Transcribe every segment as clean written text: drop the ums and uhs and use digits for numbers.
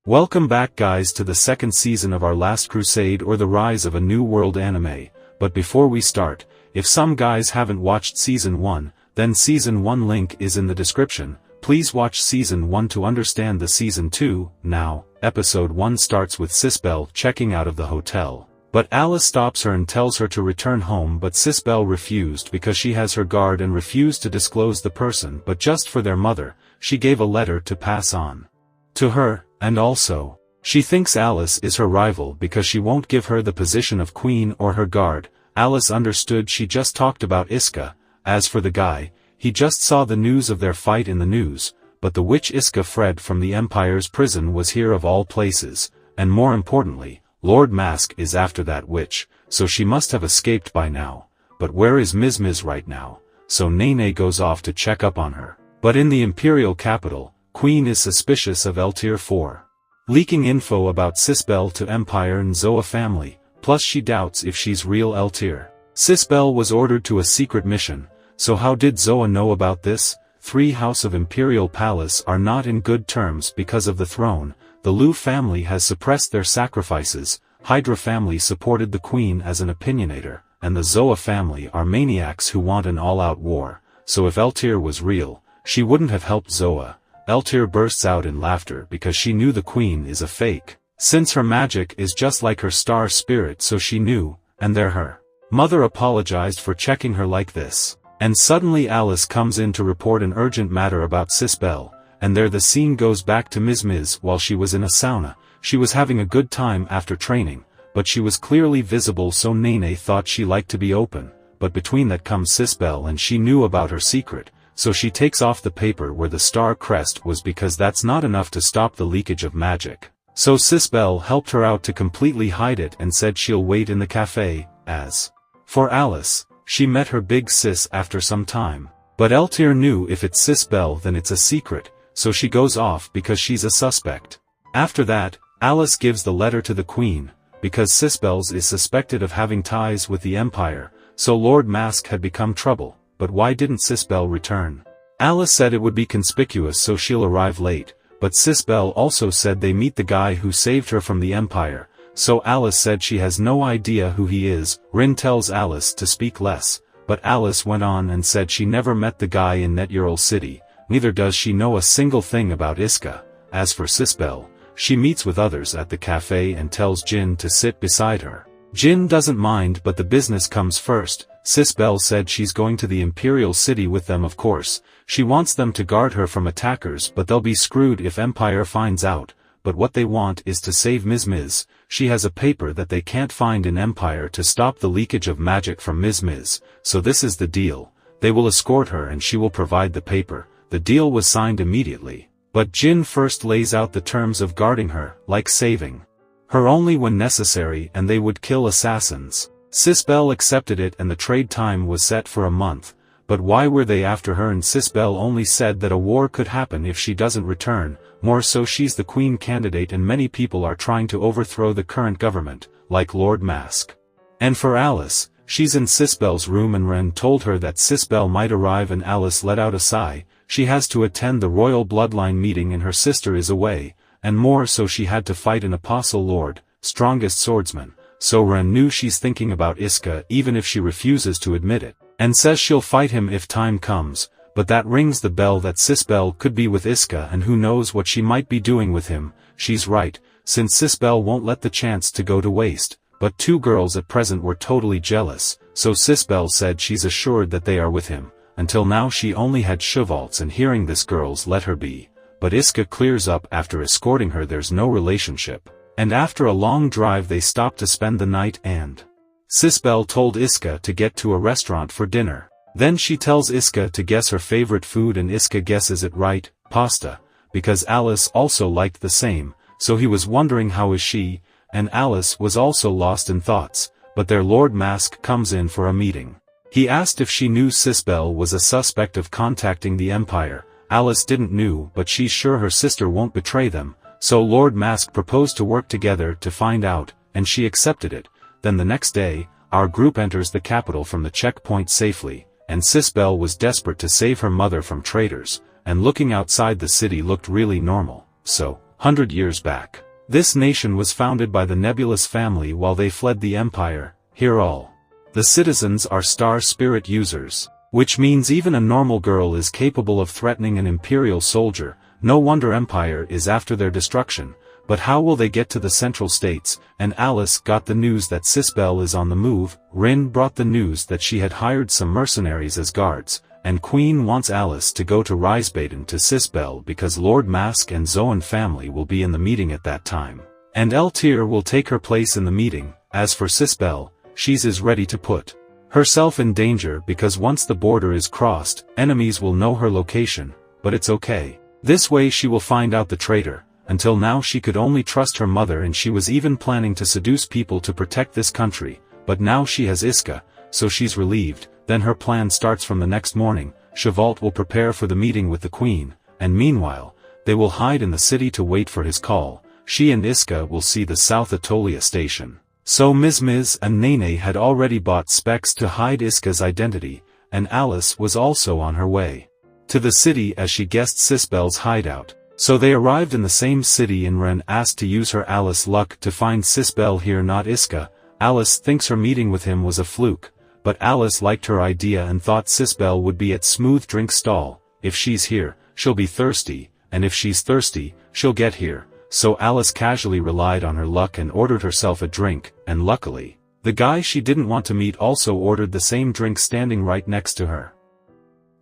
Welcome back guys to the second season of our Last Crusade or the Rise of a New World anime, but before we start, if some guys haven't watched Season 1, then Season 1 link is in the description. Please watch Season 1 to understand the Season 2. Now, Episode 1 starts with Sisbel checking out of the hotel. But Alice stops her and tells her to return home, but Sisbel refused because she has her guard and refused to disclose the person, but just for their mother, she gave a letter to pass on to her. And also, she thinks Alice is her rival because she won't give her the position of queen or her guard. Alice understood she just talked about Iska. As for the guy, he just saw the news of their fight in the news, but the witch Iska Fred from the Empire's prison was here of all places, and more importantly, Lord Mask is after that witch, so she must have escaped by now. But where is Miz right now? So Nene goes off to check up on her. But in the Imperial capital, Queen is suspicious of Eltier 4 leaking info about Sisbel to Empire and Zoa family, plus she doubts if she's real Eltier. Sisbel was ordered to a secret mission, so how did Zoa know about this? Three House of Imperial Palace are not in good terms because of the throne. The Lu family has suppressed their sacrifices, Hydra family supported the Queen as an opinionator, and the Zoa family are maniacs who want an all-out war, so if Eltier was real, she wouldn't have helped Zoa. Eltier bursts out in laughter because she knew the Queen is a fake, since her magic is just like her star spirit, so she knew, and her mother apologized for checking her like this. And suddenly Alice comes in to report an urgent matter about Sisbel, and there the scene goes back to Miz while she was in a sauna. She was having a good time after training, but she was clearly visible, so Nene thought she liked to be open, but between that comes Sisbel and she knew about her secret. So she takes off the paper where the star crest was because that's not enough to stop the leakage of magic. So Sisbel helped her out to completely hide it and said she'll wait in the cafe. As for Alice, she met her big sis after some time. But Eltier knew if it's Sisbel then it's a secret, so she goes off because she's a suspect. After that, Alice gives the letter to the Queen, because Sisbel is suspected of having ties with the Empire, so Lord Mask had become trouble. But why didn't Sisbel return? Alice said it would be conspicuous so she'll arrive late, but Sisbel also said they meet the guy who saved her from the Empire, so Alice said she has no idea who he is. Rin tells Alice to speak less, but Alice went on and said she never met the guy in Netural City, neither does she know a single thing about Iska. As for Sisbel, she meets with others at the cafe and tells Jin to sit beside her. Jin doesn't mind, but the business comes first. Sisbel said she's going to the Imperial City with them, of course. She wants them to guard her from attackers, but they'll be screwed if Empire finds out. But what they want is to save Miz. She has a paper that they can't find in Empire to stop the leakage of magic from Miz. So this is the deal. They will escort her and she will provide the paper. The deal was signed immediately. But Jin first lays out the terms of guarding her, like saving her only when necessary, and they would kill assassins. Sisbel accepted it and the trade time was set for a month. But why were they after her? And Sisbel only said that a war could happen if she doesn't return, more so she's the queen candidate and many people are trying to overthrow the current government, like Lord Mask. And for Alice, she's in Sisbel's room and Ren told her that Sisbel might arrive and Alice let out a sigh. She has to attend the royal bloodline meeting and her sister is away, and more so she had to fight an apostle lord, strongest swordsman. So Ren knew she's thinking about Iska even if she refuses to admit it, and says she'll fight him if time comes, but that rings the bell that Sisbel could be with Iska and who knows what she might be doing with him. She's right, since Sisbel won't let the chance to go to waste, but two girls at present were totally jealous, so Sisbel said she's assured that they are with him. Until now she only had Chevalts and hearing this girls let her be, but Iska clears up after escorting her there's no relationship. And after a long drive they stopped to spend the night and Sisbel told Iska to get to a restaurant for dinner. Then she tells Iska to guess her favorite food and Iska guesses it right, pasta, because Alice also liked the same, so he was wondering how is she, and Alice was also lost in thoughts, but their Lord Mask comes in for a meeting. He asked if she knew Sisbel was a suspect of contacting the Empire. Alice didn't know, but she's sure her sister won't betray them. So Lord Mask proposed to work together to find out, and she accepted it. Then the next day, our group enters the capital from the checkpoint safely, and Sisbel was desperate to save her mother from traitors, and looking outside the city looked really normal. So, 100 years back. This nation was founded by the Nebulis family while they fled the Empire. Here all the citizens are star spirit users, which means even a normal girl is capable of threatening an imperial soldier. No wonder Empire is after their destruction. But how will they get to the Central States? And Alice got the news that Sisbel is on the move. Rin brought the news that she had hired some mercenaries as guards, and Queen wants Alice to go to Risebaden to Sisbel because Lord Mask and Zoan family will be in the meeting at that time. And Eltyr will take her place in the meeting. As for Sisbel, she's ready to put herself in danger because once the border is crossed, enemies will know her location, but it's okay. This way she will find out the traitor. Until now she could only trust her mother and she was even planning to seduce people to protect this country, but now she has Iska, so she's relieved. Then her plan starts from the next morning. Chevalt will prepare for the meeting with the queen, and meanwhile, they will hide in the city to wait for his call. She and Iska will see the South Atolia station. So Miz and Nene had already bought specs to hide Iska's identity, and Alice was also on her way to the city as she guessed Sisbel's hideout. So they arrived in the same city and Ren asked to use her Alice luck to find Sisbel here, not Iska. Alice thinks her meeting with him was a fluke, but Alice liked her idea and thought Sisbel would be at Smooth Drink Stall. If she's here, she'll be thirsty, and if she's thirsty, she'll get here. So Alice casually relied on her luck and ordered herself a drink, and luckily, the guy she didn't want to meet also ordered the same drink standing right next to her.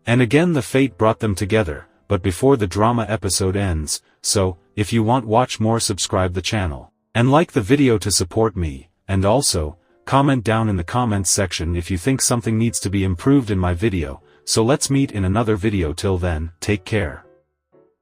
And again the fate brought them together. But before the drama episode ends, so, if you want watch more, subscribe the channel, and like the video to support me, and also, comment down in the comments section if you think something needs to be improved in my video. So let's meet in another video. Till then, take care.